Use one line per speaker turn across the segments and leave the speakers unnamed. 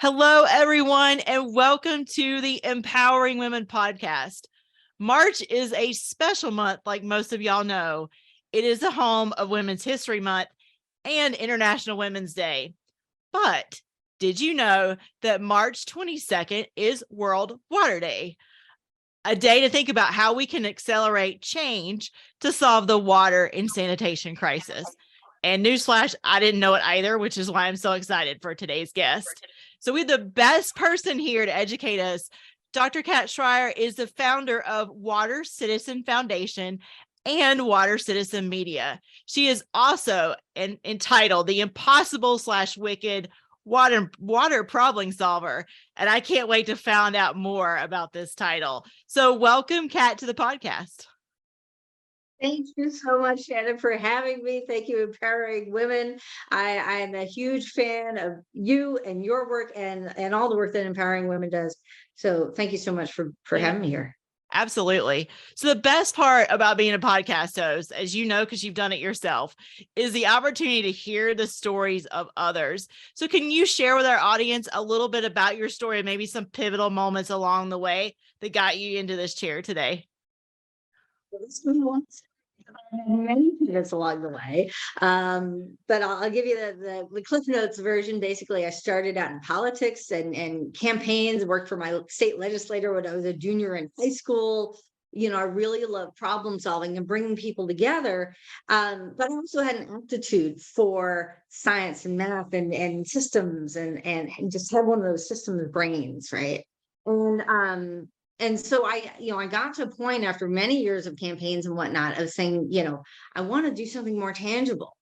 Hello, everyone, and welcome to the Empowering Women podcast. March is a special month, like most of y'all know. It is the home of Women's History Month and International Women's Day. But did you know that March 22nd is World Water Day? A day to think about how we can accelerate change to solve the water and sanitation crisis. And newsflash, I didn't know it either, which is why I'm so excited for today's guest. So we have the best person here to educate us. Dr. Kat Shrier is the founder of Water Citizen Foundation and Water Citizen Media. She is also entitled The Impossible/Wicked Water Problem Solver. And I can't wait to find out more about this title. So welcome, Kat, to the podcast.
Thank you so much, Shannon, for having me. Thank you, Empowering Women. I'm a huge fan of you and your work and all the work that Empowering Women does. So thank you so much for having me here.
Absolutely. So the best part about being a podcast host, as you know, because you've done it yourself, is the opportunity to hear the stories of others. So can you share with our audience a little bit about your story and maybe some pivotal moments along the way that got you into this chair today?
Many pivots along the way, but I'll give you the Cliff Notes version. Basically, I started out in politics and campaigns, worked for my state legislator when I was a junior in high school. You know, I really love problem solving and bringing people together, but I also had an aptitude for science and math and systems and just had one of those systems brains, right? And so I got to a point after many years of campaigns and whatnot of saying, I want to do something more tangible,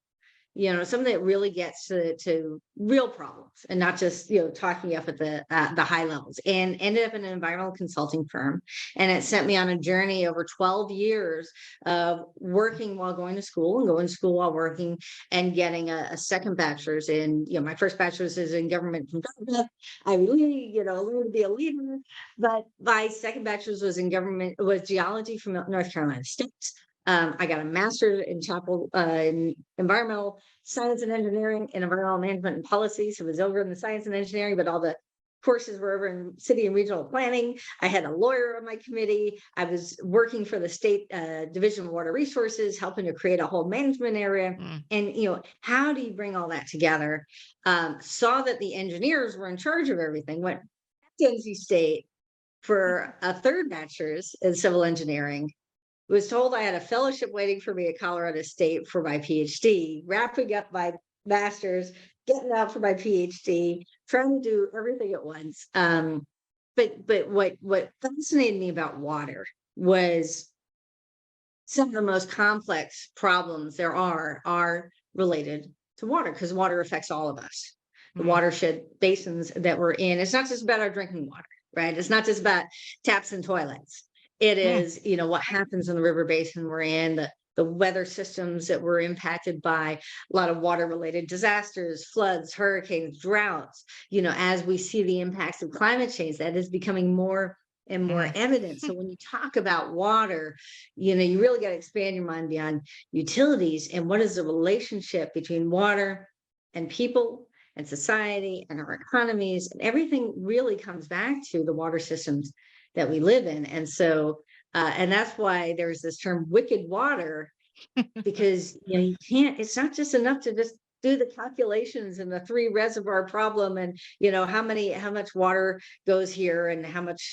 something that really gets to real problems and not just, talking up at the high levels, and ended up in an environmental consulting firm. And it sent me on a journey over 12 years of working while going to school and going to school while working and getting a second bachelor's in, my first bachelor's is in government from Dartmouth. I really, learned to be a leader, but my second bachelor's was was geology from North Carolina State. I got a master's in environmental science and engineering and environmental management and policy. So it was over in the science and engineering, but all the courses were over in city and regional planning. I had a lawyer on my committee. I was working for the state Division of Water Resources, helping to create a whole management area. And, how do you bring all that together? Saw that the engineers were in charge of everything, went to NC State for a third bachelor's in civil engineering. Was told I had a fellowship waiting for me at Colorado State for my PhD, wrapping up my master's, getting out for my PhD, trying to do everything at once. But what fascinated me about water was some of the most complex problems there are related to water, because water affects all of us. The watershed basins that we're in, it's not just about our drinking water, right? It's not just about taps and toilets. It is, what happens in the river basin we're in, the weather systems that we're impacted by, a lot of water related disasters, floods, hurricanes, droughts. As we see the impacts of climate change, that is becoming more and more evident. So when you talk about water, you really got to expand your mind beyond utilities and what is the relationship between water and people and society and our economies, and everything really comes back to the water systems that we live in. And so, and that's why there's this term wicked water, because you can't, it's not just enough to just do the calculations and the 3 reservoir problem and how much water goes here and how much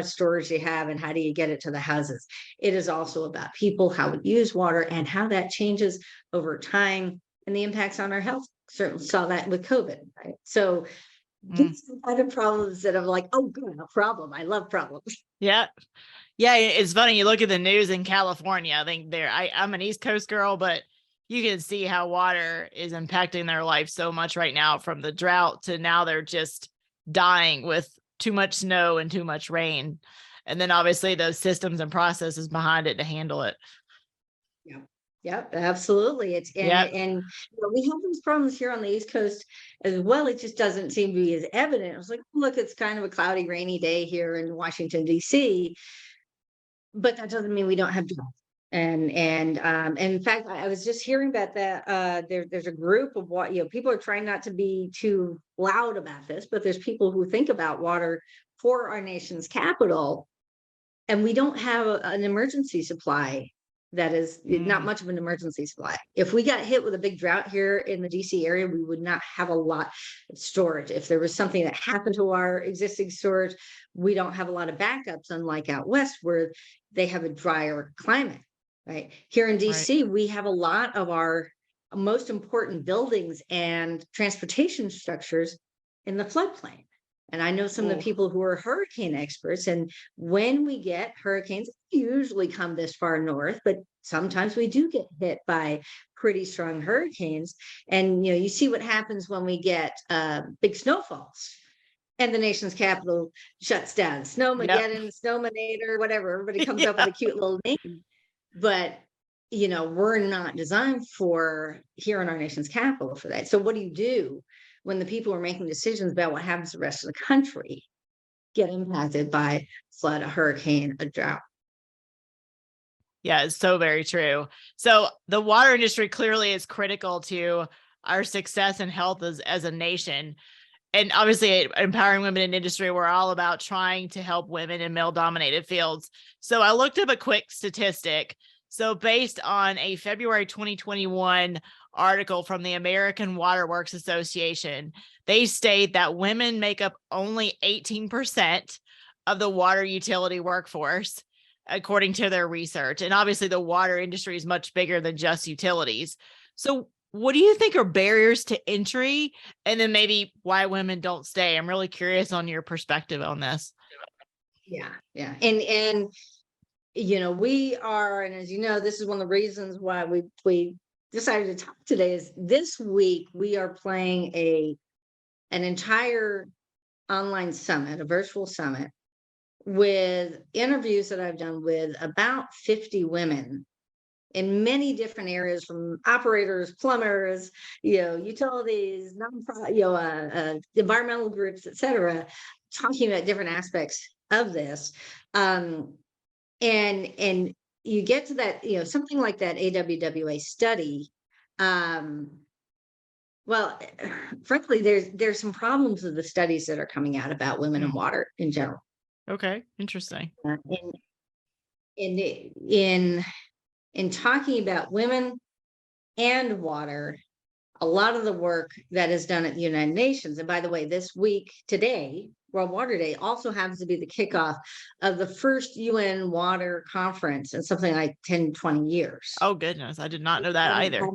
storage you have and how do you get it to the houses. It is also about people, how we use water and how that changes over time and the impacts on our health. Certainly saw that with COVID, right? So these are the kind of problems that I'm like, oh, good, a problem. I love problems.
Yeah. It's funny. You look at the news in California. I think I'm an East Coast girl, but you can see how water is impacting their life so much right now, from the drought to now they're just dying with too much snow and too much rain. And then obviously those systems and processes behind it to handle it.
Yeah. Yep, absolutely. And we have these problems here on the East Coast as well. It just doesn't seem to be as evident. I was like, look, it's kind of a cloudy, rainy day here in Washington, D.C., but that doesn't mean we don't have drought. And in fact, I was just hearing about that. There's a group of people are trying not to be too loud about this, but there's people who think about water for our nation's capital, and we don't have an emergency supply that is not much of an emergency supply. If we got hit with a big drought here in the DC area, we would not have a lot of storage. If there was something that happened to our existing storage, we don't have a lot of backups, unlike out west where they have a drier climate. Right here in DC, we have a lot of our most important buildings and transportation structures in the floodplain. And I know some of the people who are hurricane experts. And when we get hurricanes, they usually come this far north, but sometimes we do get hit by pretty strong hurricanes. And you see what happens when we get big snowfalls. And the nation's capital shuts down. Snowmageddon, Snowmanator, whatever. Everybody comes up with a cute little name. But, we're not designed for here in our nation's capital for that. So what do you do when the people who are making decisions about what happens to the rest of the country get impacted by flood, a hurricane, a drought?
Yeah, it's so very true. So the water industry clearly is critical to our success and health as a nation. And obviously, empowering women in industry, we're all about trying to help women in male-dominated fields. So I looked up a quick statistic. So based on a February 2021 article from the American Water Works Association, they state that women make up only 18% of the water utility workforce, according to their research. And obviously, the water industry is much bigger than just utilities. So what do you think are barriers to entry, and then maybe why women don't stay? I'm really curious on your perspective on this.
Yeah. And we are, and as you know, this is one of the reasons why we decided to talk today, is this week we are playing an entire online summit, a virtual summit, with interviews that I've done with about 50 women in many different areas, from operators, plumbers, utilities, nonprofit, environmental groups, et cetera, talking about different aspects of this. And you get to that, something like that AWWA study. Well, frankly, there's some problems with the studies that are coming out about women and water in general.
Okay, interesting.
In talking about women and water, a lot of the work that is done at the United Nations, and by the way, this week, today, World Water Day, also happens to be the kickoff of the first UN water conference in something like 10, 20 years.
Oh, goodness. I did not know that either.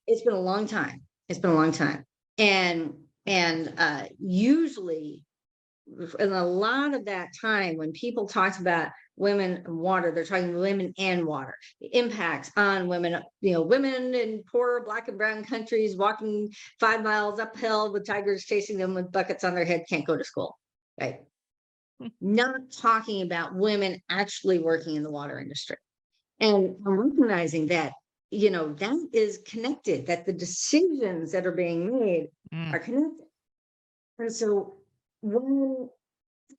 It's been a long time. And usually, in a lot of that time, when people talk about women and water, they're talking women and water, the impacts on women, women in poor Black and brown countries walking 5 miles uphill with tigers chasing them with buckets on their head, can't go to school, right? Not talking about women actually working in the water industry. And I'm recognizing that, that is connected, that the decisions that are being made are connected. And so when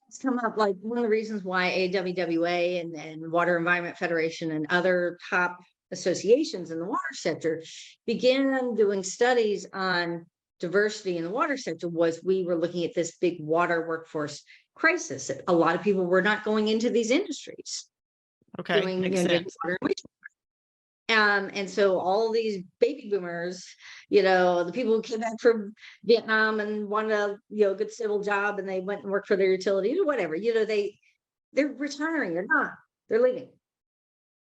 it's come up, like one of the reasons why AWWA and Water Environment Federation and other top associations in the water sector began doing studies on diversity in the water sector was we were looking at this big water workforce crisis. A lot of people were not going into these industries.
Okay, makes sense.
And so all these baby boomers, the people who came back from Vietnam and wanted a good civil job, and they went and worked for their utility or whatever, they're retiring, they're leaving.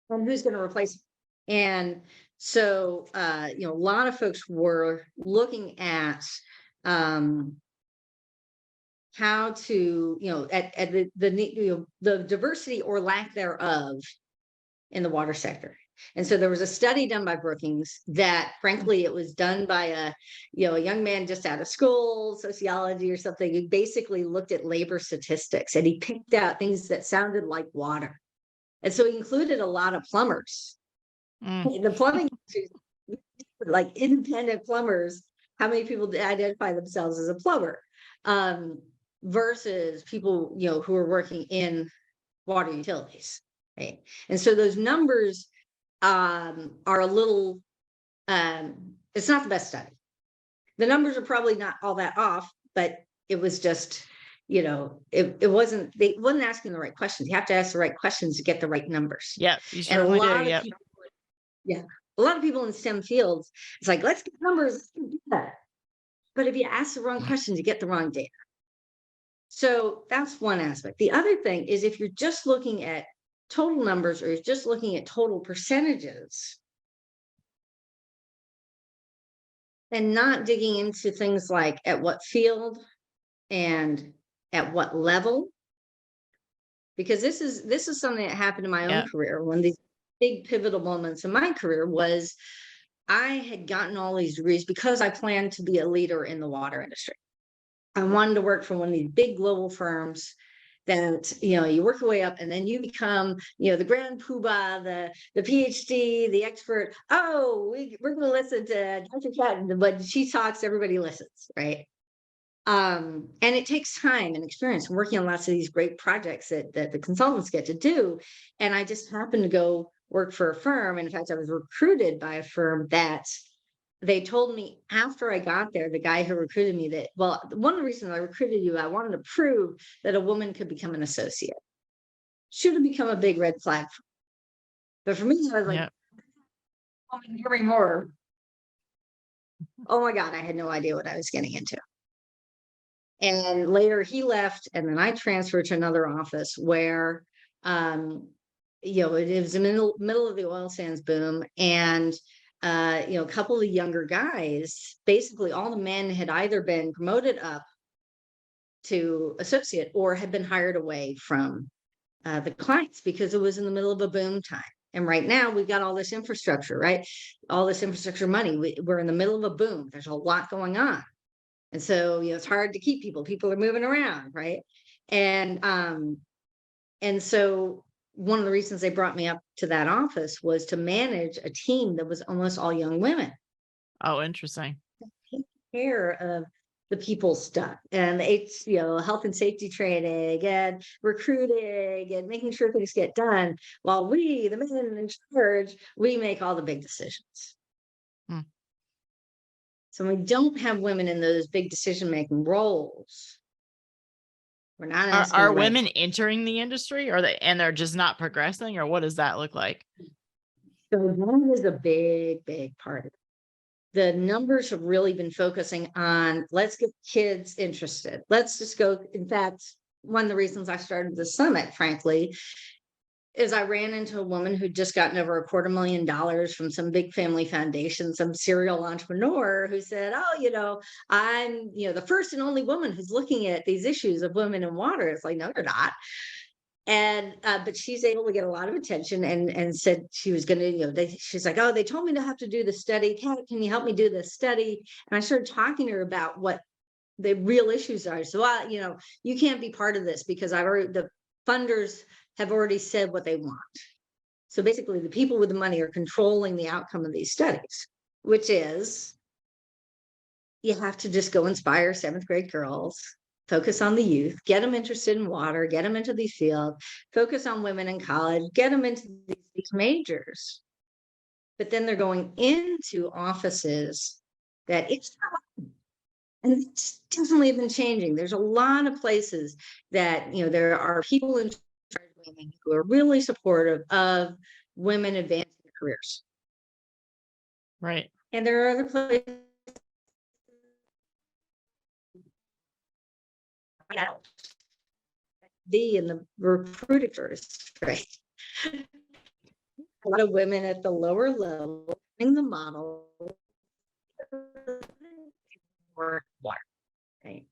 And who's going to replace them? And so a lot of folks were looking at how to at the diversity or lack thereof in the water sector. And so there was a study done by Brookings that, frankly, it was done by a young man just out of school, sociology or something, who basically looked at labor statistics, and he picked out things that sounded like water. And so he included a lot of plumbers. The plumbing, like independent plumbers, how many people identify themselves as a plumber versus people, who are working in water utilities. right? And so those numbers are a little, it's not the best study. The numbers are probably not all that off, but it was just, it wasn't, they wasn't asking the right questions. You have to ask the right questions to get the right numbers.
Yeah, you
And a
certainly do.
lot of
Yep.
people, a lot of people in STEM fields, it's like, let's get numbers, let's do that. But if you ask the wrong questions, you get the wrong data. So that's one aspect. The other thing is if you're just looking at total numbers or you're just looking at total percentages and not digging into things like at what field and at what level, because this is something that happened in my own career. One of these big pivotal moments in my career was I had gotten all these degrees because I planned to be a leader in the water industry. I wanted to work for one of these big global firms that, you work your way up and then you become, the grand poobah, the PhD, the expert. Oh, we're going to listen to Dr. Catton, but she talks, everybody listens, right? And it takes time and experience working on lots of these great projects that the consultants get to do. And I just happened to go work for a firm. And in fact, I was recruited by a firm that they told me after I got there, the guy who recruited me, that, well, one of the reasons I recruited you, I wanted to prove that a woman could become an associate. Should have become a big red flag. But for me, I was like, hear me more. Oh my God, I had no idea what I was getting into. And later he left, and then I transferred to another office where, it was in the middle of the oil sands boom. And, a couple of younger guys, basically all the men had either been promoted up to associate or had been hired away from the clients because it was in the middle of a boom time. And right now we've got all this infrastructure, right? All this infrastructure money. We're in the middle of a boom. There's a lot going on. And so, it's hard to keep people. People are moving around, right? And so one of the reasons they brought me up to that office was to manage a team that was almost all young women.
Oh, interesting.
Take care of the people stuff and the health and safety training and recruiting and making sure things get done, while we, the men in charge, we make all the big decisions. So we don't have women in those big decision-making roles. We're not asking.
Are women entering the industry, or they're just not progressing, or what does that look like?
So that is a big, big part of it. The numbers have really been focusing on, let's get kids interested. Let's just go. In fact, one of the reasons I started the summit, frankly, is I ran into a woman who'd just gotten over $250,000 from some big family foundation, some serial entrepreneur who said, oh, I'm, the first and only woman who's looking at these issues of women in water. It's like, no, you're not. And, but she's able to get a lot of attention and said she was going to, she's like, oh, they told me to have to do the study. Can you help me do this study? And I started talking to her about what the real issues are. So, you can't be part of this because the funders have already said what they want. So basically the people with the money are controlling the outcome of these studies, which is you have to just go inspire 7th grade girls, focus on the youth, get them interested in water, get them into these fields, focus on women in college, get them into these majors. But then they're going into offices that it's not, and it's definitely been changing. There's a lot of places that, there are people in women who are really supportive of women advancing their careers.
Right.
And there are other places in the recruiters, right? A lot of women at the lower level in the model for water, right?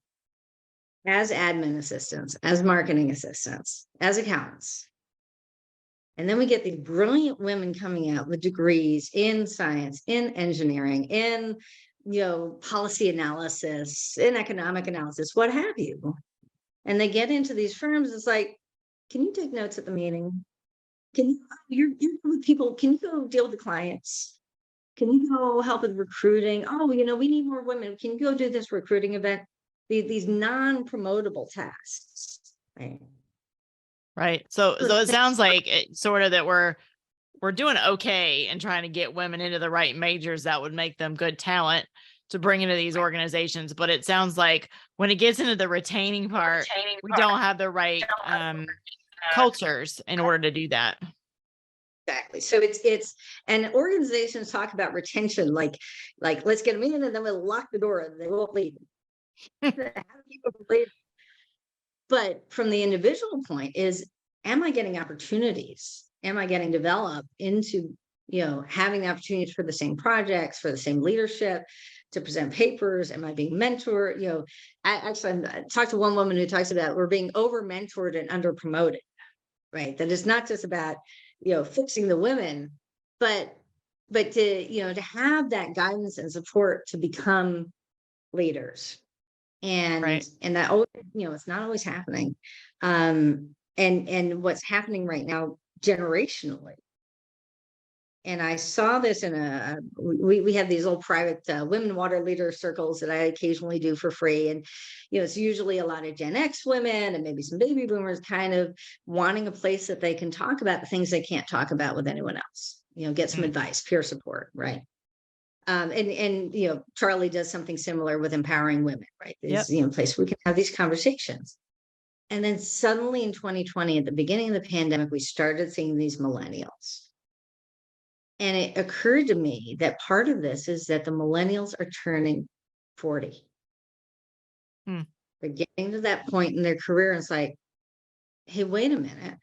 As admin assistants, as marketing assistants, as accountants. And then we get these brilliant women coming out with degrees in science, in engineering, in, policy analysis, in economic analysis, what have you. And they get into these firms. It's like, can you take notes at the meeting? Can you're with people, can you go deal with the clients? Can you go help with recruiting? Oh, we need more women. Can you go do this recruiting event? These non-promotable tasks, right?
Right. So it sounds like it sort of that we're doing okay and trying to get women into the right majors that would make them good talent to bring into these organizations. But it sounds like when it gets into the retaining part, we don't have the right cultures in order to do that.
Exactly. So it's and organizations talk about retention, like let's get them in and then we'll lock the door and they won't leave. But from the individual point is, am I getting opportunities? Am I getting developed into, having the opportunities for the same projects, for the same leadership, to present papers? Am I being mentored? I talked to one woman who talks about we're being over mentored and under promoted, right? That it's not just about, fixing the women, but to have that guidance and support to become leaders. And that always, it's not always happening. And what's happening right now generationally. And I saw this in we have these little private women water leader circles that I occasionally do for free. And, it's usually a lot of Gen X women and maybe some baby boomers kind of wanting a place that they can talk about the things they can't talk about with anyone else, get some advice, peer support. Right. And Charlie does something similar with empowering women, right? There's, a place where we can have these conversations. And then suddenly in 2020, at the beginning of the pandemic, we started seeing these millennials. And it occurred to me that part of this is that the millennials are turning 40. They're getting to that point in their career. And it's like, hey, wait a minute.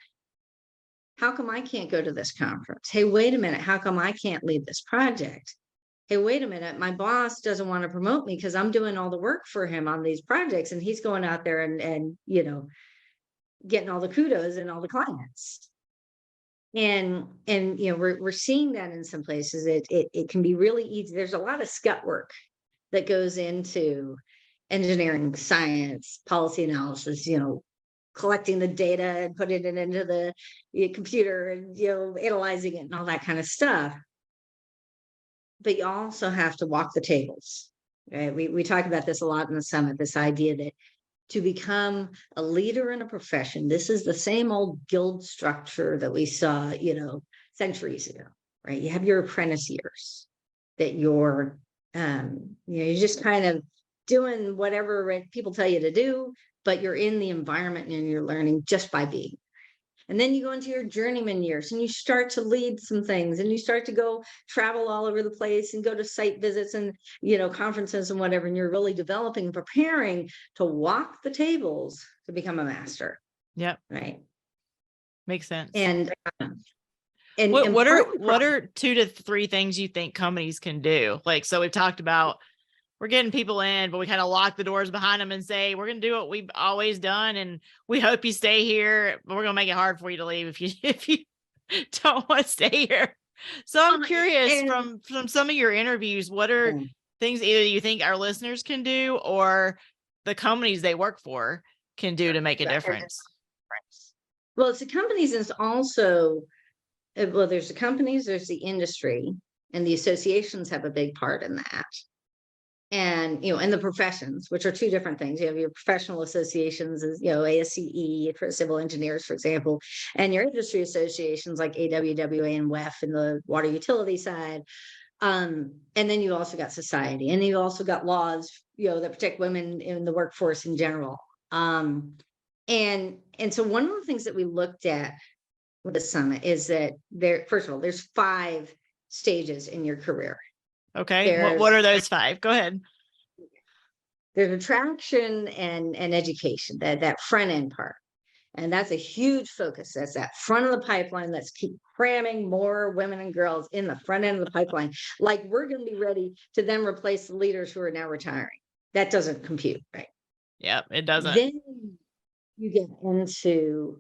How come I can't go to this conference? Hey, wait a minute. How come I can't lead this project? Hey, wait a minute, my boss doesn't want to promote me because I'm doing all the work for him on these projects and he's going out there and getting all the kudos and all the clients. And we're seeing that in some places. It can be really easy. There's a lot of scut work that goes into engineering, science, policy analysis, collecting the data and putting it into the computer and analyzing it and all that kind of stuff. But you also have to walk the tables, right? We talk about this a lot in the summit, this idea that to become a leader in a profession, this is the same old guild structure that we saw, centuries ago, right? You have your apprentice years that you're just kind of doing whatever people tell you to do, but you're in the environment and you're learning just by being. And then you go into your journeyman years and you start to lead some things and you start to go travel all over the place and go to site visits and, conferences and whatever. And you're really developing, preparing to walk the tables to become a master.
Yep.
Right.
Makes sense.
And
what are 2 to 3 things you think companies can do? Like, so we've talked about we're getting people in, but we kind of lock the doors behind them and say, we're going to do what we've always done. And we hope you stay here, but we're going to make it hard for you to leave if you don't want to stay here. So I'm curious from some of your interviews, what are things either you think our listeners can do or the companies they work for can do to make a difference?
Well, it's the companies, and it's also, there's the companies, there's the industry, and the associations have a big part in that. And, and the professions, which are 2 different things. You have your professional associations, ASCE for civil engineers, for example, and your industry associations like AWWA and WEF in the water utility side. And then you also got society, and you also got laws, that protect women in the workforce in general. And so one of the things that we looked at with the summit is that first of all, there's 5 stages in your career.
Okay. What are those 5? Go ahead.
There's attraction and education, that front end part. And that's a huge focus. That's that front of the pipeline. Let's keep cramming more women and girls in the front end of the pipeline. Like we're going to be ready to then replace the leaders who are now retiring. That doesn't compute, right?
Yep, it doesn't.
Then you get into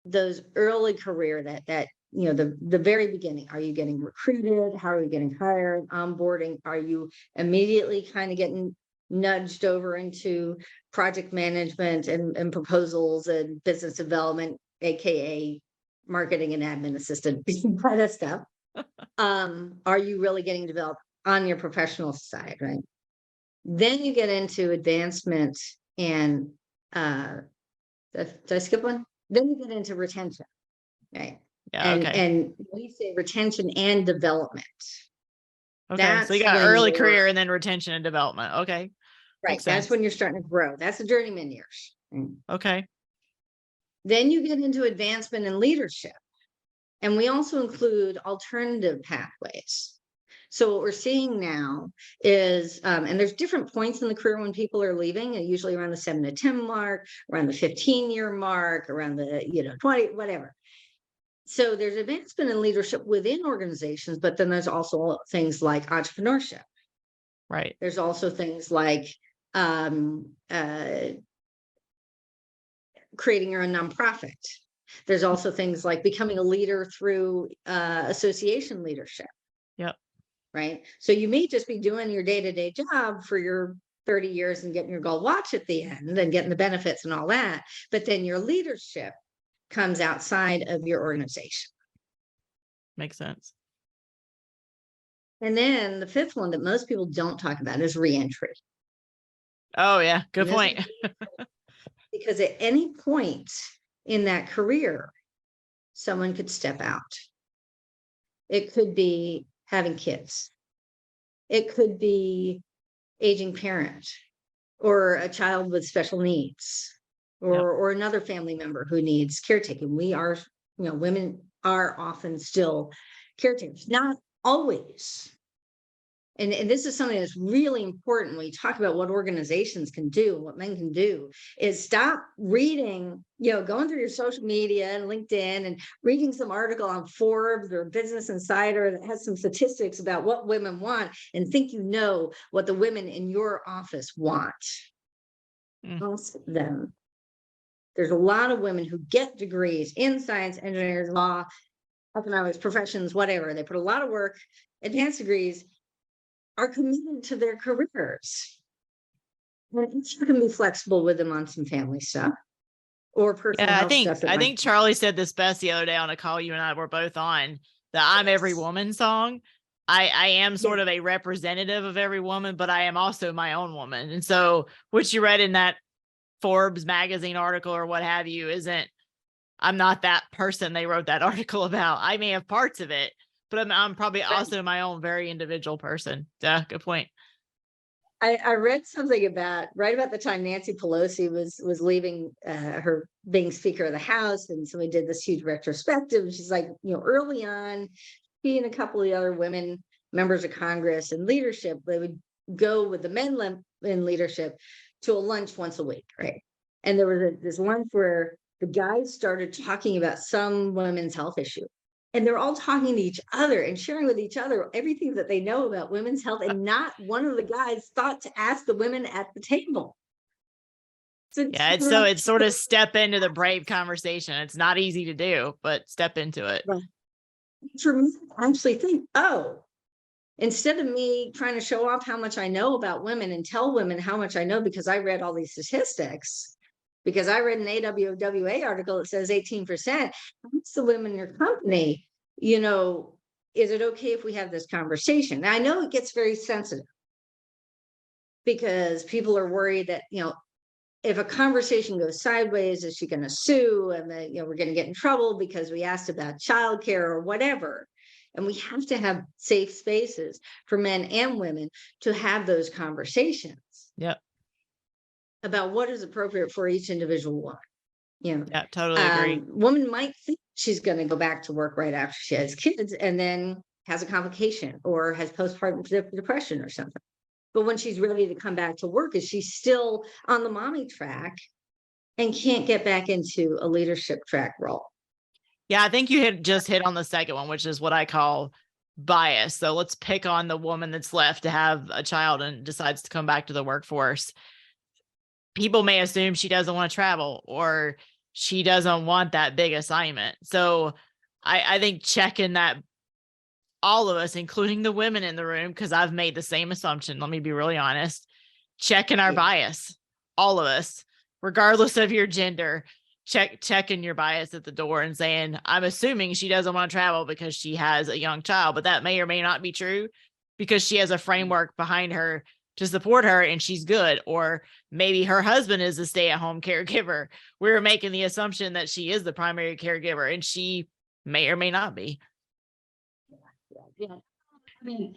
those early career that the very beginning. Are you getting recruited? How are you getting hired? Onboarding? Are you immediately kind of getting nudged over into project management and proposals and business development, aka marketing and admin assistant kind of stuff? Are you really getting developed on your professional side, right? Then you get into advancement and did I skip one? Then you get into retention, right?
Yeah. Okay.
And we say retention and development.
Okay. So you
That's
got
when
early
you're
career and then retention and development. Okay.
right.
Makes
That's
sense.
when you're starting to grow. That's the journeyman years.
Okay.
Then you get into advancement and leadership. And we also include alternative pathways. So what we're seeing now is, and there's different points in the career when people are leaving, and usually around the 7 to 10 mark, around the 15-year mark, around the 20, whatever. So there's advancement in leadership within organizations, but then there's also things like entrepreneurship.
Right.
There's also things like creating your own nonprofit. There's also things like becoming a leader through association leadership.
Yep.
Right. So you may just be doing your day-to-day job for your 30 years and getting your gold watch at the end and getting the benefits and all that. But then your leadership comes outside of your organization.
Makes sense.
And then the fifth one that most people don't talk about is reentry.
Oh, yeah. Good point.
Because at any point in that career, someone could step out. It could be having kids. It could be aging parent or a child with special needs or another family member who needs caretaking. We are, women are often still caretakers, not always. And this is something that's really important when you talk about what organizations can do, what men can do, is stop reading, going through your social media and LinkedIn and reading some article on Forbes or Business Insider that has some statistics about what women want and think what the women in your office want. Ask them. There's a lot of women who get degrees in science, engineering, law, economics, professions, whatever. They put a lot of work, advanced degrees, are committed to their careers. And you can be flexible with them on some family stuff or personal health stuff.
I think Charlie said this best the other day on a call you and I were both on, the I'm Every Woman song. I am sort of a representative of every woman, but I am also my own woman. And so what you read in that Forbes magazine article or what have you I'm not that person they wrote that article about. I may have parts of it, but I'm probably also my own very individual person. Yeah, good point.
I read something right about the time Nancy Pelosi was leaving her being Speaker of the House, and somebody did this huge retrospective. And she's like, early on, she and a couple of the other women members of Congress and leadership, they would go with the men in leadership to a lunch once a week, right? And there was this lunch where the guys started talking about some women's health issue. And they're all talking to each other and sharing with each other everything that they know about women's health. And not one of the guys thought to ask the women at the table.
It's sort of step into the brave conversation. It's not easy to do, but step into it.
Right. For me, I actually think, instead of me trying to show off how much I know about women and tell women how much I know because I read all these statistics, because I read an AWWA article that says 18%. Ask the women in your company, is it okay if we have this conversation? Now, I know it gets very sensitive because people are worried that, if a conversation goes sideways, is she going to sue? And that, we're going to get in trouble because we asked about childcare or whatever. And we have to have safe spaces for men and women to have those conversations.
Yep.
About what is appropriate for each individual woman.
Yeah, totally agree.
Woman might think she's going to go back to work right after she has kids and then has a complication or has postpartum depression or something. But when she's ready to come back to work, is she still on the mommy track and can't get back into a leadership track role?
Yeah, I think you just hit on the second one, which is what I call bias. So let's pick on the woman that's left to have a child and decides to come back to the workforce. People may assume she doesn't want to travel or she doesn't want that big assignment. So I think checking that, all of us, including the women in the room, because I've made the same assumption. Let me be really honest. Checking our bias, all of us, regardless of your gender, checking your bias at the door and saying, I'm assuming she doesn't want to travel because she has a young child, but that may or may not be true because she has a framework behind her to support her and she's good. Or maybe her husband is a stay-at-home caregiver. We're making the assumption that she is the primary caregiver, and she may or may not be.
Yeah. I mean,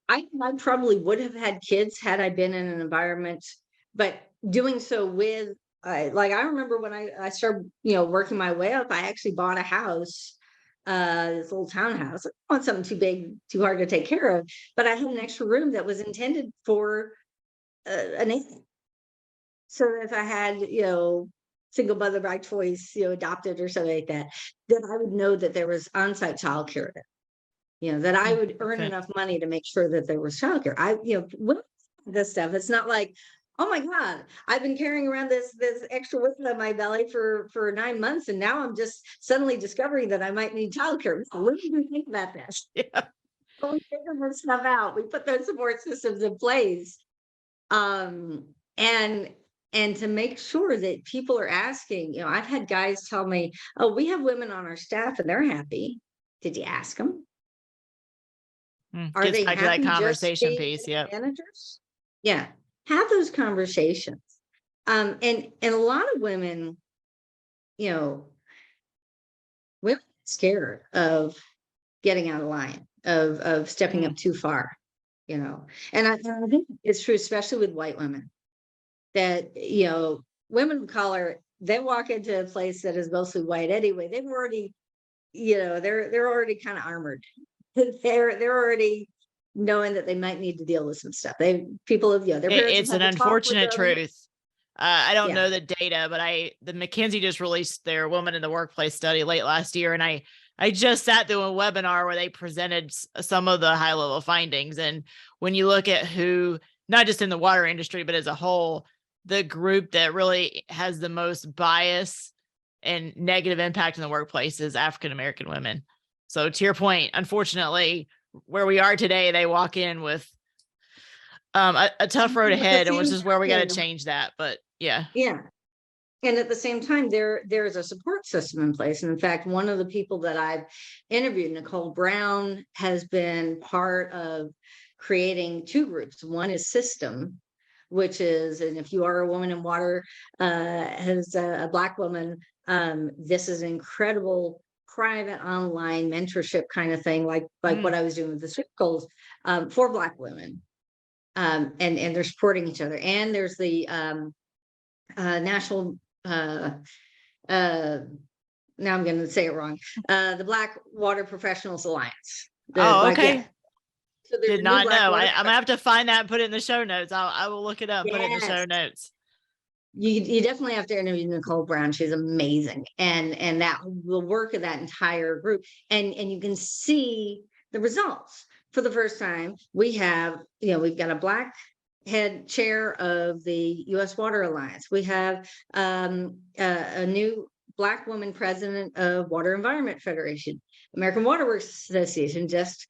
I probably would have had kids had I been in an environment, but doing so with, like, I remember when I started, working my way up, I actually bought a house, this little townhouse. I don't want something too big, too hard to take care of, but I had an extra room that was intended for an infant. So if I had, single mother by choice, adopted or something like that, then I would know that there was on-site childcare there. That I would earn enough money to make sure that there was childcare. With this stuff, it's not like, oh my God, I've been carrying around this extra weight on my belly for 9 months, and now I'm just suddenly discovering that I might need childcare. What do you think about this?
Yeah.
Well, we figure this stuff out. We put those support systems in place, and to make sure that people are asking. I've had guys tell me, "Oh, we have women on our staff, and they're happy." Did you ask them? Are
Gets
they
back to that
happy just
conversation
being
piece? Yeah.
managers? Yeah, have those conversations. And a lot of women, women are scared of getting out of line, of stepping up too far, and I think it's true, especially with white women, that women of color, they walk into a place that is mostly white anyway. They've already, they're already kind of armored. They're already knowing that they might need to deal with some stuff. Their parents
It's
have
an
had to talk with
unfortunate
them.
truth. I don't
Yeah.
know the data, but the McKinsey just released their Women in the Workplace study late last year, and I just sat through a webinar where they presented some of the high level findings. And when you look at who, not just in the water industry, but as a whole, the group that really has the most bias and negative impact in the workplace is African American women. So to your point, unfortunately, where we are today, they walk in with a tough road ahead, and which is where we got to change that. But yeah.
And at the same time, there is a support system in place. And in fact, one of the people that I've interviewed, Nicole Brown, has been part of creating 2 groups. One is System, which is, and if you are a woman in water, as a Black woman, this is an incredible private online mentorship kind of thing, like what I was doing with the circles, for Black women. And they're supporting each other. And there's the national, now I'm going to say it wrong, the Black Water Professionals Alliance.
Okay.
So
did not know. I'm gonna have to find that and put it in the show notes. I will look it up, put it in the show notes.
You definitely have to interview Nicole Brown. She's amazing. And that will work with that entire group. And you can see the results. For the first time, we've got a Black head chair of the U.S. Water Alliance. We have a new Black woman president of Water Environment Federation. American Water Works Association just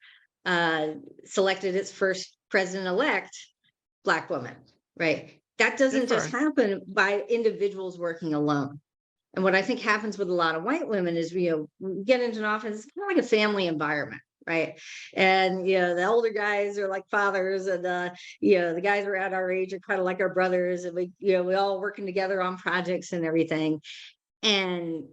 selected its first president-elect Black woman, right? That doesn't just happen by individuals working alone. And what I think happens with a lot of white women is, we get into an office, it's kind of like a family environment, right? And, the older guys are like fathers, and, the guys around our age are kind of like our brothers, and we all working together on projects and everything. And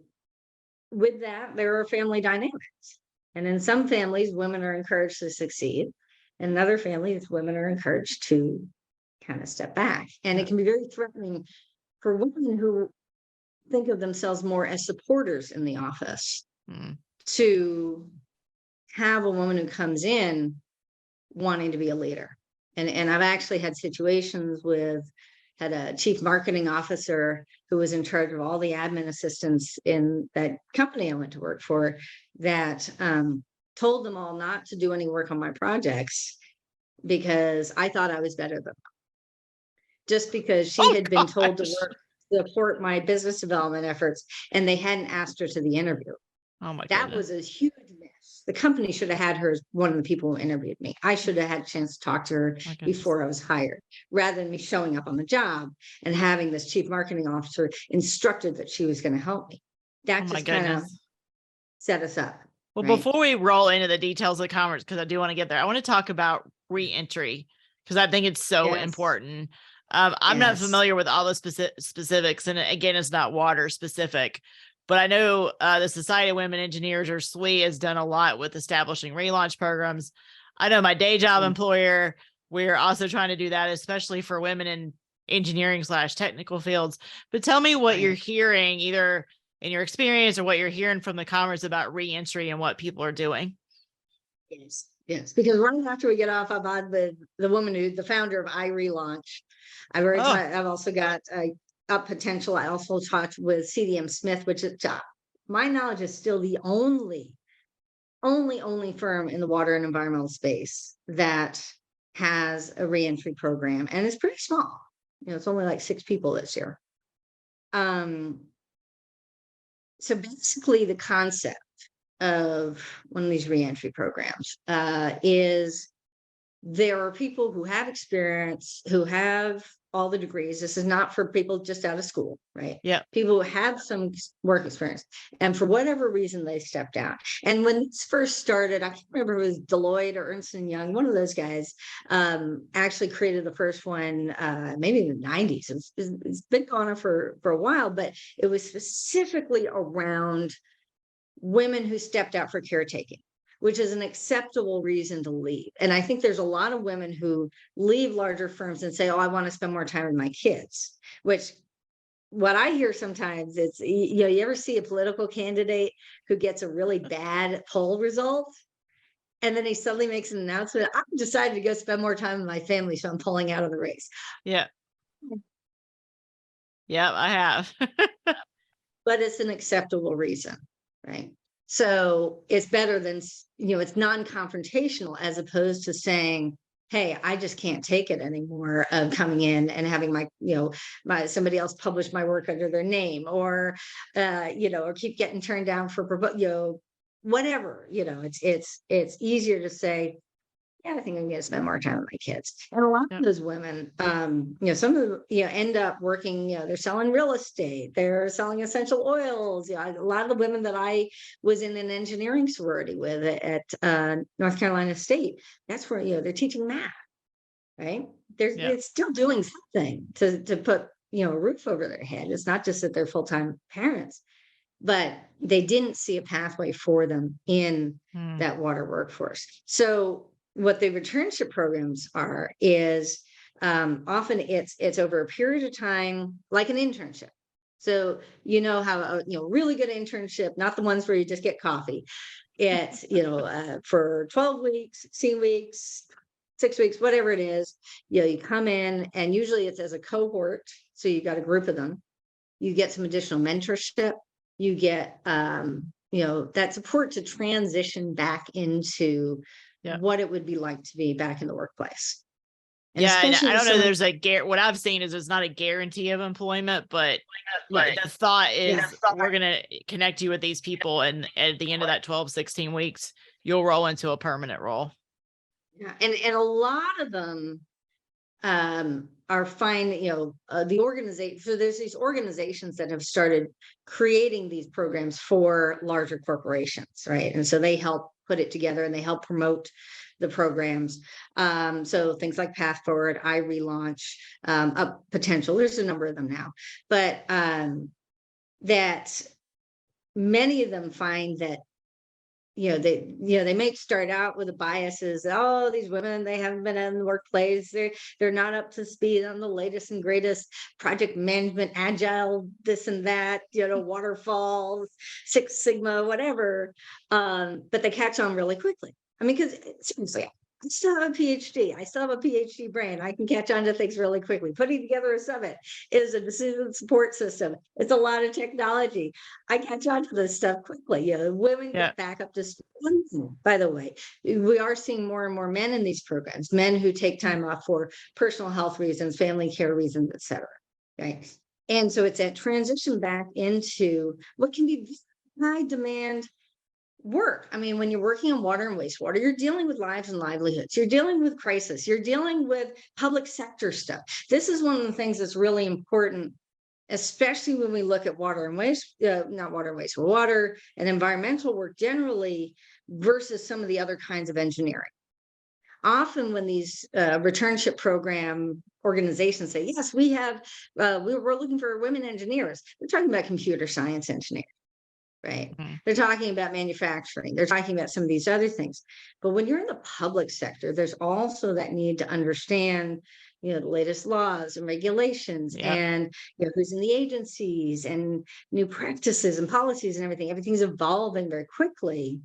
with that, there are family dynamics. And in some families, women are encouraged to succeed. And in other families, women are encouraged to kind of step back. And it can be very threatening for women who think of themselves more as supporters in the office to have a woman who comes in wanting to be a leader. And I've actually had situations had a chief marketing officer who was in charge of all the admin assistants in that company I went to work for, that told them all not to do any work on my projects because I thought I was better than them. Just because she had been told to support my business development efforts, and they hadn't asked her to the interview.
Oh my
That
goodness.
was a huge miss. The company should have had her as one of the people who interviewed me. I should have had a chance to talk to her before I was hired, rather than me showing up on the job and having this chief marketing officer instructed that she was going to help me. That just kind of set us up.
Well, before we roll into the details of the conference, because I do want to get there, I want to talk about re-entry, because I think it's so
Yes.
important. I'm not
Yes.
familiar with all the specifics, and again, it's not water specific, but I know the Society of Women Engineers, or SWE, has done a lot with establishing relaunch programs. I know my day job employer, we're also trying to do that, especially for women in engineering/technical fields. But tell me what you're hearing, either in your experience or what you're hearing from the Congress about reentry and what people are doing.
Yes, because right after we get off, I'm on the woman the founder of iRelaunch. I've also got Up Potential. I also talked with CDM Smith, which is, my knowledge, is still the only firm in the water and environmental space that has a reentry program, and it's pretty small. It's only like 6 people this year. So basically, the concept of one of these reentry programs is there are people who have experience, who have all the degrees. This is not for people just out of school, right?
Yeah.
People who have some work experience, and for whatever reason they stepped out. And when this first started, I can't remember if it was Deloitte or Ernst & Young, one of those guys actually created the first one, maybe in the 90s. It's been going on for a while, but it was specifically around women who stepped out for caretaking, which is an acceptable reason to leave. And I think there's a lot of women who leave larger firms and say, oh, I want to spend more time with my kids, which what I hear sometimes, it's, you ever see a political candidate who gets a really bad poll result, and then he suddenly makes an announcement, I've decided to go spend more time with my family, so I'm pulling out of the race.
Yeah. Yeah, I have.
But it's an acceptable reason, right? So it's better than, it's non-confrontational, as opposed to saying, hey, I just can't take it anymore of coming in and having my somebody else publish my work under their name, or or keep getting turned down for whatever. It's easier to say, yeah, I think I'm going to spend more time with my kids. And a lot of those women, some of them, end up working, they're selling real estate, they're selling essential oils. A lot of the women that I was in an engineering sorority with at North Carolina State, that's where, they're teaching math, right? They're still doing something to put, a roof over their head. It's not just that they're full-time parents, but they didn't see a pathway for them in that water workforce. So what the returnship programs are is often it's over a period of time, like an internship. So how a really good internship, not the ones where you just get coffee. It's for 12 weeks, 16 weeks, 6 weeks, whatever it is. You come in, and usually it's as a cohort. So you got a group of them. You get some additional mentorship. You get that support to transition back into what it would be like to be back in the workplace.
And I don't know. There's what I've seen is it's not a guarantee of employment, but the thought is we're going to connect you with these people, and at the end of that 12, 16 weeks, you'll roll into a permanent role.
Yeah, and a lot of them are fine, the organization. So there's these organizations that have started creating these programs for larger corporations, right? And so they help put it together, and they help promote the programs. So things like Path Forward, iRelaunch, Up Potential, there's a number of them now, but that many of them find that they may start out with the biases. Oh, these women, they haven't been in the workplace. They're not up to speed on the latest and greatest project management, agile, this and that, waterfalls, Six Sigma, whatever. But they catch on really quickly. I mean, because seriously, I still have a PhD. I still have a PhD brain. I can catch on to things really quickly. Putting together a summit is a decision support system. It's a lot of technology. I catch on to this stuff quickly. Women get back up to speed. By the way, we are seeing more and more men in these programs, men who take time off for personal health reasons, family care reasons, et cetera. Right. And so it's that transition back into what can be high demand work. I mean, when you're working on water and wastewater, you're dealing with lives and livelihoods. You're dealing with crisis. You're dealing with public sector stuff. This is one of the things that's really important, especially when we look at water and waste, not water and waste, water and environmental work generally versus some of the other kinds of engineering. often when these returnship program organizations say, yes, we have, we're looking for women engineers, they're talking about computer science engineers, right?
Mhm.
They're talking about manufacturing, they're talking about some of these other things. But when you're in the public sector, there's also that need to understand, the latest laws and regulations,
Yep.
and who's in the agencies, and new practices and policies and everything. Everything's evolving very quickly,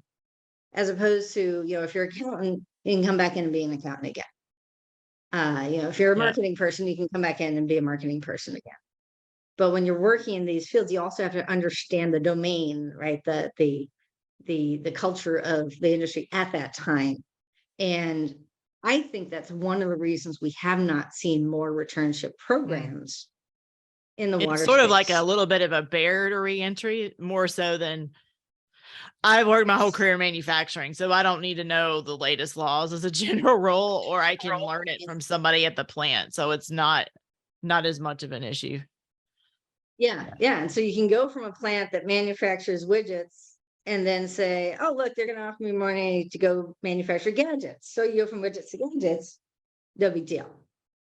as opposed to, if you're an accountant, you can come back in and be an accountant again. If you're a
Yep.
marketing person, you can come back in and be a marketing person again. But when you're working in these fields, you also have to understand the domain, right? The culture of the industry at that time. And I think that's one of the reasons we have not seen more returnship programs in the
It's
water
sort of like a
space.
little bit of a barrier to reentry, more so than I've worked my whole career in manufacturing, so I don't need to know the latest laws as a general rule, or I can learn it from somebody at the plant. So it's not as much of an issue.
Yeah, yeah. And so you can go from a plant that manufactures widgets and then say, oh, look, they're going to offer me money to go manufacture gadgets. So you go from widgets to gadgets, no big deal.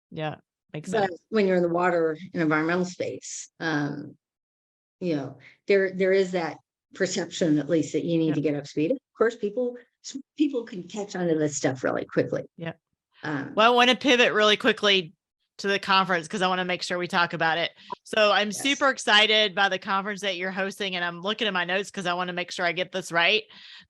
Yeah, makes
But
sense.
when you're in the water and environmental space, there is that perception, at least, that you need
Yep.
to get up to speed. Of course, people can catch on to this stuff really quickly.
Yeah.
Um,
Well, I want to pivot really quickly to the conference because I want to make sure we talk about it. So I'm
yes.
super excited by the conference that you're hosting, and I'm looking at my notes because I want to make sure I get this right.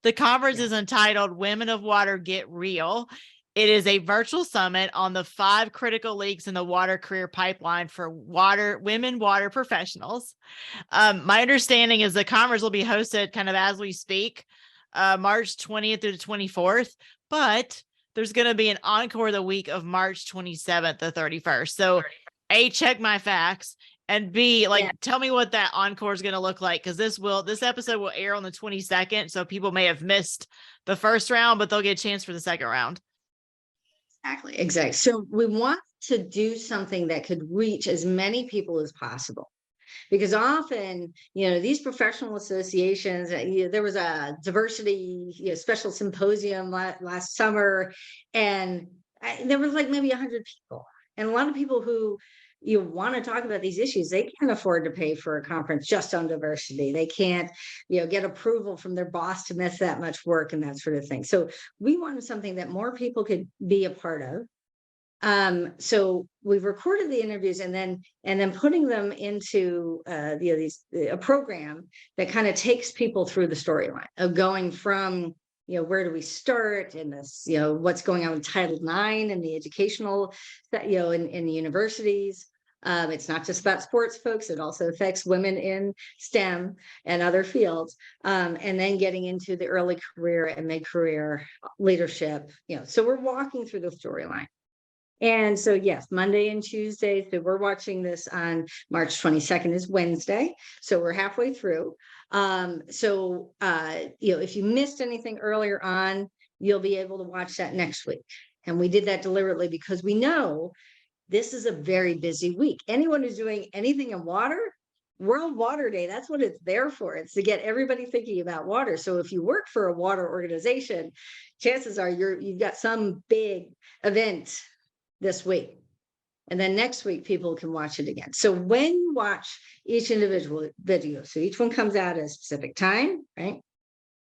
The conference
Yeah.
is entitled Women of Water Get Real. It is a virtual summit on the 5 critical leaks in the water career pipeline for women water professionals. My understanding is the conference will be hosted kind of as we speak, March 20th through the 24th, but there's going to be an encore the week of March 27th to 31st. So A, check my facts, and B, tell me what that encore is going to look like. Cause this episode will air on the 22nd. So people may have missed the first round, but they'll get a chance for the second round.
Exactly. So we want to do something that could reach as many people as possible. Because often, these professional associations, there was a diversity, special symposium last summer, and there was like maybe 100 people. And a lot of people who want to talk about these issues, they can't afford to pay for a conference just on diversity. They can't, get approval from their boss to miss that much work and that sort of thing. So we wanted something that more people could be a part of. So we've recorded the interviews and then putting them into a program that kind of takes people through the storyline of going from, where do we start in this, what's going on with Title IX and the educational, in the universities. It's not just about sports, folks. It also affects women in STEM and other fields. And then getting into the early career and mid-career leadership, so we're walking through the storyline. And so, yes, Monday and Tuesday. So we're watching this on March 22nd is Wednesday. So we're halfway through. If you missed anything earlier on, you'll be able to watch that next week. And we did that deliberately because we know this is a very busy week. Anyone who's doing anything in water, World Water Day, that's what it's there for. It's to get everybody thinking about water. So if you work for a water organization, chances are you've got some big event this week. And then next week, people can watch it again. So when you watch each individual video, so each one comes out at a specific time, right?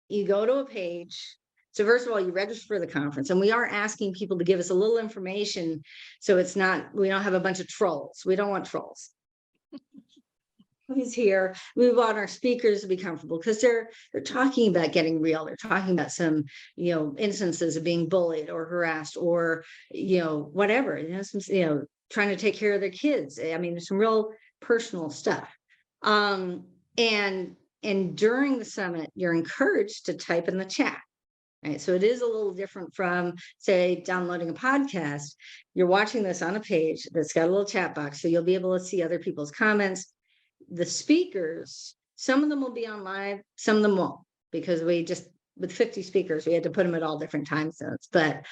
You go to a page. So first of all, you register for the conference, and we are asking people to give us a little information. So we don't have a bunch of trolls. We don't want trolls. Who's here? We want our speakers to be comfortable because they're talking about getting real. They're talking about some, instances of being bullied or harassed or, whatever, trying to take care of their kids. I mean, there's some real personal stuff. And during the summit, you're encouraged to type in the chat. Right. So it is a little different from, say, downloading a podcast. You're watching this on a page that's got a little chat box. So you'll be able to see other people's comments. The speakers, some of them will be on live, some of them won't, because with 50 speakers, we had to put them at all different time zones. But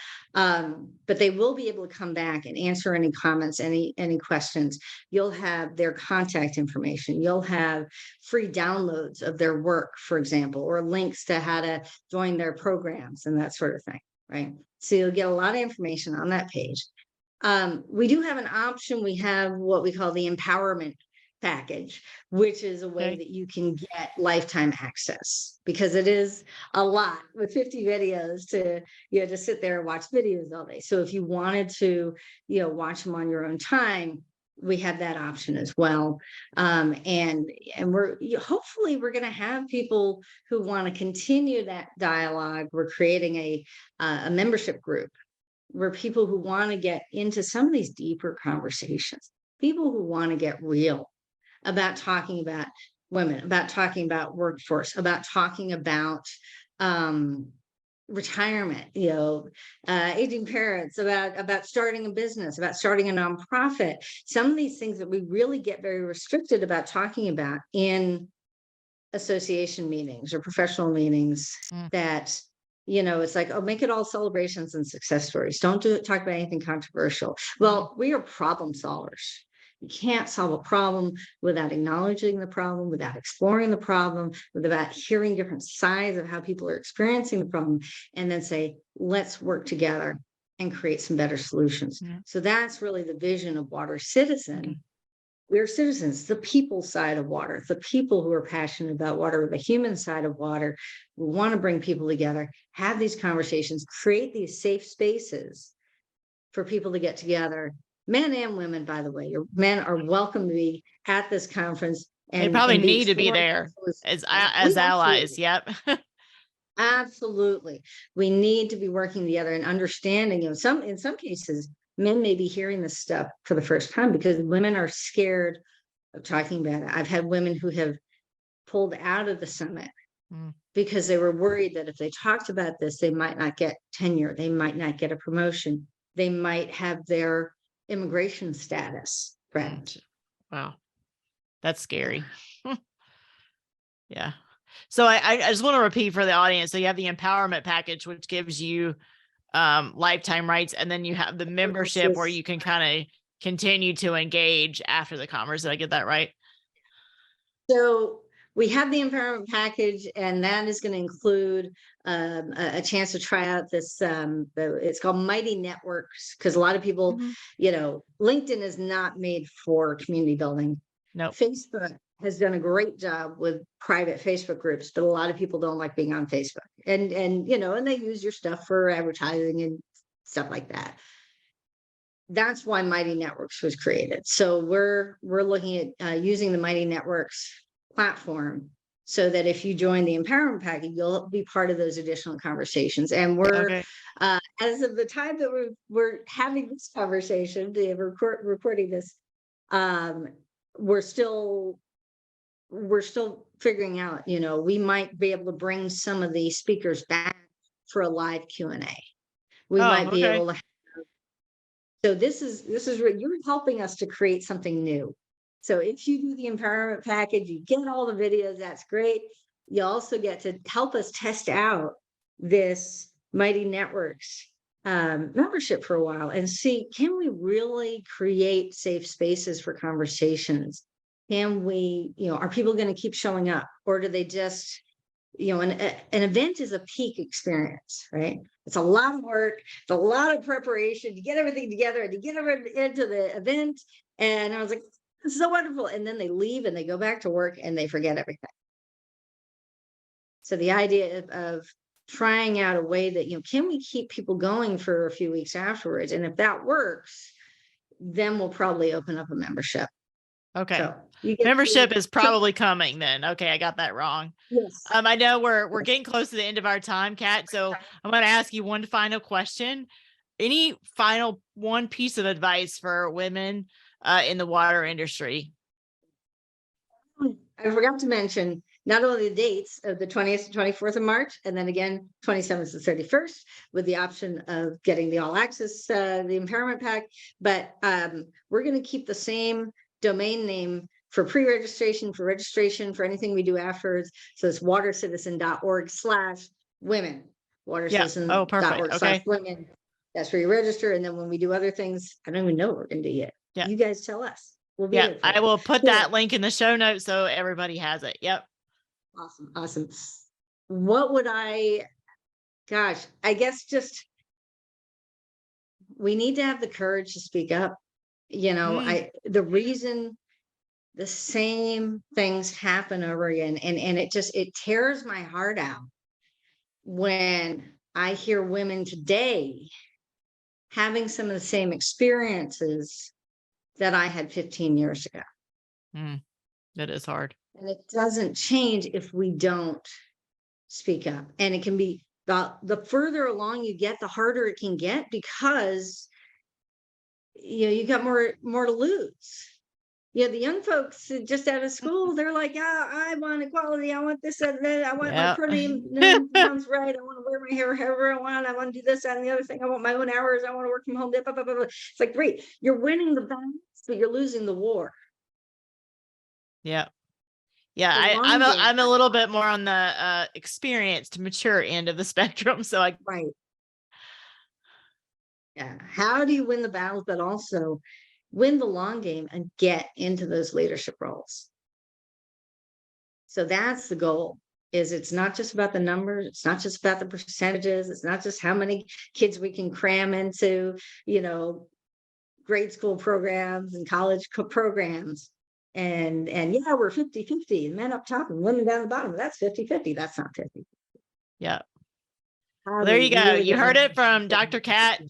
they will be able to come back and answer any comments, any questions. You'll have their contact information. You'll have free downloads of their work, for example, or links to how to join their programs and that sort of thing. Right. So you'll get a lot of information on that page. We do have an option. We have what we call the empowerment package, which is a way that you can get lifetime access, because it is a lot with 50 videos to, to sit there and watch videos all day. So if you wanted to, watch them on your own time, we have that option as well. And we're hopefully we're going to have people who want to continue that dialogue. We're creating a membership group where people who want to get into some of these deeper conversations, people who want to get real about talking about women, about talking about workforce, about talking about retirement, aging parents, about starting a business, about starting a nonprofit. Some of these things that we really get very restricted about talking about in association meetings or professional meetings, that it's like, oh, make it all celebrations and success stories. Don't talk about anything controversial. Well, we are problem solvers. You can't solve a problem without acknowledging the problem, without exploring the problem, without hearing different sides of how people are experiencing the problem, and then say, let's work together and create some better solutions. So that's really the vision of Water Citizen. We're citizens, the people side of water, the people who are passionate about water, the human side of water. We want to bring people together, have these conversations, create these safe spaces for people to get together. Men and women, by the way, your men are welcome to be at this conference. And
they probably need to be there as allies. Yep.
Absolutely. We need to be working together and understanding. In some cases, men may be hearing this stuff for the first time because women are scared of talking about it. I've had women who have pulled out of the summit because they were worried that if they talked about this, they might not get tenure, they might not get a promotion, they might have their immigration status threatened.
Wow, that's scary. Yeah. So I just want to repeat for the audience. So you have the empowerment package, which gives you lifetime rights, and then you have the membership where you can kind of continue to engage after the conference. Did I get that right?
So we have the empowerment package, and that is going to include a chance to try out this. It's called Mighty Networks, because a lot of people, LinkedIn is not made for community building.
No.
Facebook has done a great job with private Facebook groups, but a lot of people don't like being on Facebook, and they use your stuff for advertising and stuff like that. That's why Mighty Networks was created. So we're looking at using the Mighty Networks platform so that if you join the empowerment package, you'll be part of those additional conversations. And we're as of the time that we're having this conversation, recording this, we're still figuring out, we might be able to bring some of the speakers back for a live Q&A. We might be able to. So this is you're helping us to create something new. So if you do the empowerment package, you get all the videos, that's great. You also get to help us test out this Mighty Networks membership for a while and see, can we really create safe spaces for conversations? Can we, are people going to keep showing up, or do they just, an event is a peak experience, right? It's a lot of work, it's a lot of preparation to get everything together and to get everyone into the event. And I was like, it's so wonderful. And then they leave and they go back to work and they forget everything. So the idea of trying out a way that, can we keep people going for a few weeks afterwards? And if that works, then we'll probably open up a membership.
Okay.
So
membership is probably coming then. Okay. I got that wrong.
Yes.
I know we're getting close to the end of our time, Kat. So I'm going to ask you one final question. Any final one piece of advice for women in the water industry?
I forgot to mention not only the dates of the 20th to 24th of March, and then again, 27th to 31st, with the option of getting the all access, the empowerment pack, but we're going to keep the same domain name for pre-registration, for registration, for anything we do afterwards. So it's watercitizen.org/women. Watercitizen.org/women. That's where you register. And then when we do other things, I don't even know what we're going to do yet. Yeah. You guys tell us. We'll be there.
I will put that link in the show notes so everybody has it. Yep.
Awesome. What would I guess just we need to have the courage to speak up. The reason the same things happen over again, and it tears my heart out when I hear women today having some of the same experiences that I had 15 years ago.
That is hard.
And it doesn't change if we don't speak up. And it can be the further along you get, the harder it can get, because you got more to lose. The young folks just out of school, they're like, yeah, I want equality. I want this and that. I want my pronouns right. I want to wear my hair however I want. I want to do this and the other thing. I want my own hours. I want to work from home. Blah, blah, blah, blah. It's like, great. You're winning the battle, but you're losing the war.
Yeah. I'm a little bit more on the experienced, mature end of the spectrum. So
right. Yeah. How do you win the battles, but also win the long game and get into those leadership roles? So that's the goal. It's not just about the numbers. It's not just about the percentages. It's not just how many kids we can cram into, grade school programs and college programs. And yeah, we're 50-50, men up top and women down the bottom. That's 50-50. That's not 50.
Yeah. Well, there you go. You heard it from Dr. Kat.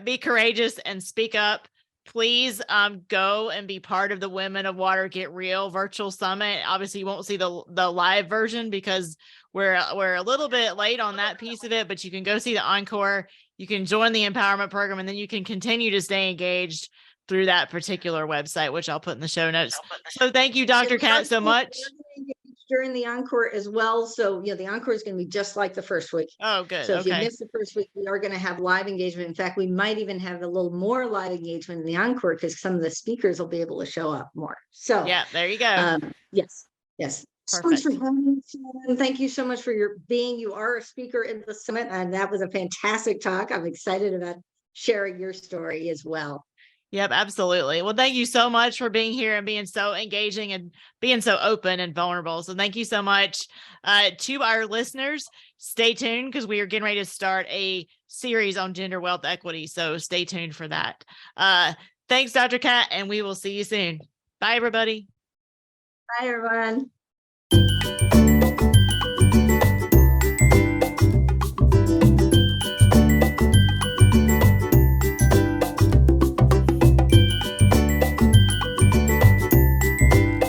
Be courageous and speak up. Please go and be part of the Women of Water Get Real virtual summit. Obviously, you won't see the live version because we're a little bit late on that piece of it, but you can go see the encore. You can join the empowerment program, and then you can continue to stay engaged through that particular website, which I'll put in the show notes. So thank you, Dr. Kat, so much.
During the encore as well. So, the encore is going to be just like the first week.
Oh, good.
So if you missed the first week, we are going to have live engagement. In fact, we might even have a little more live engagement in the encore because some of the speakers will be able to show up more. So
yeah, there you go.
Yes.
Perfect.
Thank you so much for you are a speaker in the summit, and that was a fantastic talk. I'm excited about sharing your story as well.
Yep, absolutely. Well, thank you so much for being here and being so engaging and being so open and vulnerable. So thank you so much to our listeners. Stay tuned because we are getting ready to start a series on gender wealth equity. So stay tuned for that. Thanks, Dr. Kat, and we will see you soon. Bye, everybody.
Bye, everyone.